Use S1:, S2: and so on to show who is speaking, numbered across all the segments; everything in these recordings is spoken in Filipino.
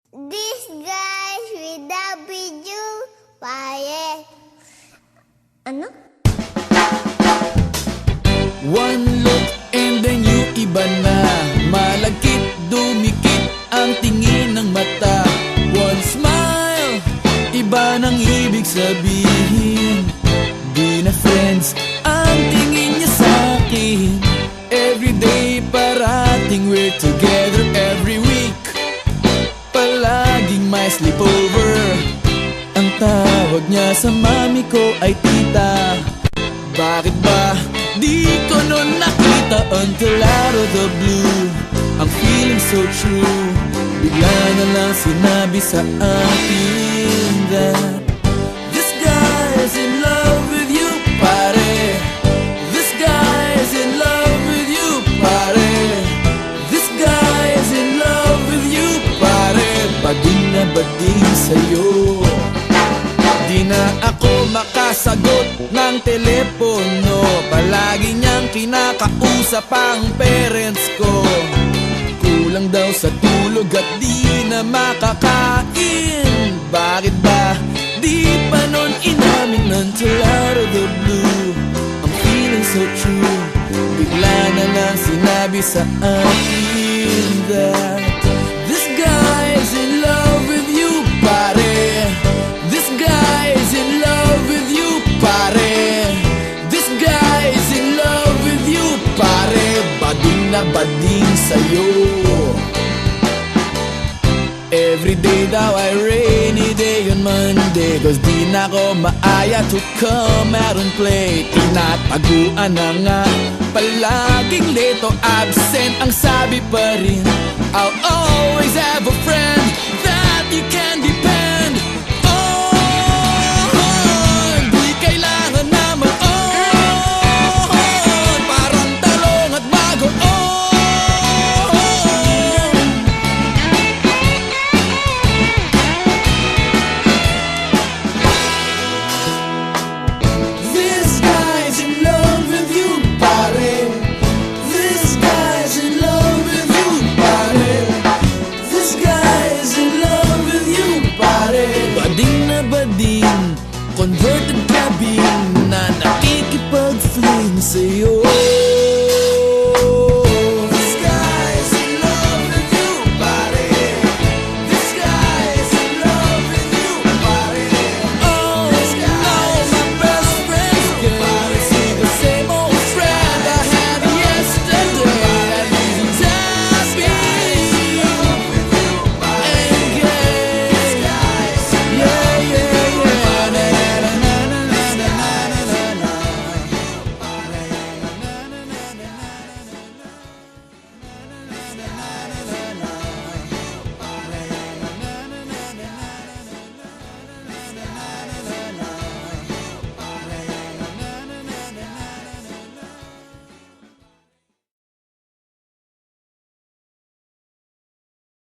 S1: This guys without video, pare. Ano?
S2: One look and then you iba na. Malagkit, dumikit ang tingin ng mata. One smile, iba nang ibig sabihin. Di na friends ang tingin niya sa'kin. Everyday parating we're together every week. Palaging may sleepover. Ang tawag niya sa mami ko ay tita. Bakit ba di ko nun nakita until out of the blue? I'm feeling so true. Bigla na lang sinabi sa akin that this guy's in love with you, pare. This guy's in love with you, pare. This guy's in love with you, pare. Bading na bading sa'yo. Di na ako makasagot ng telepono. Palagi niyang kinakausap ang parents ko. Kulang daw sa tulog at di na makakain. Bakit ba di pa nun inamin until out of the blue? I'm feeling so true. Bigla na lang sinabi sa akin that this guy's in love with you, pare. This guy's in love with you, pare. This guy's in love with you, pare. Bading na bading sa'yo. Everyday daw ay rainy day on Monday, cause di na ko maaya to come out and play. Tinataguan na nga, palaging late o absent. Ang sabi pa rin, I'll always have a friend that you can depend on. Di kailangan na ma-on, parang talong at bagoon. This guy's in love with you, pare. This guy's in love with you, pare. This guy's in love with you, pare. Bading na bading, converted cabin na nakikipag-fling sa'yo. This guy's in love with you, pare. This guy's in love with you, pare. Oh, this guy's my best friend, pare. See the same old friend I had yesterday. He's happy and gay. Yeah, yeah, yeah.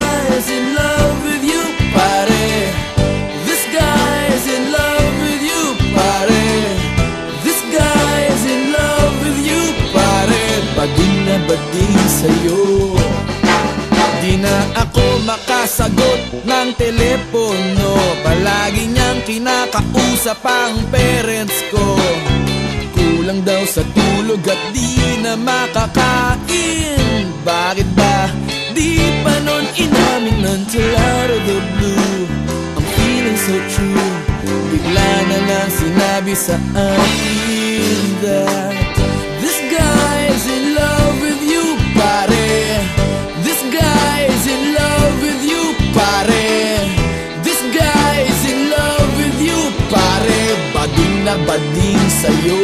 S2: Guy's in love with you, pare. This guy's in love with you, pare. This guy's in love with you, pare. Bading na bading sa'yo. Di na ako makasagot ng telepono. Palagi niyang kinakausap ang parents ko. Kulang daw sa tulog at di na makakain. Bakit ba di pa nun inamin until out of the blue? I'm feeling so true. Bigla na lang sinabi sa akin that this guy's in love with you, pare. This guy's in love with you, pare. This guy's in love with you, pare. Bading na bading sa'yo.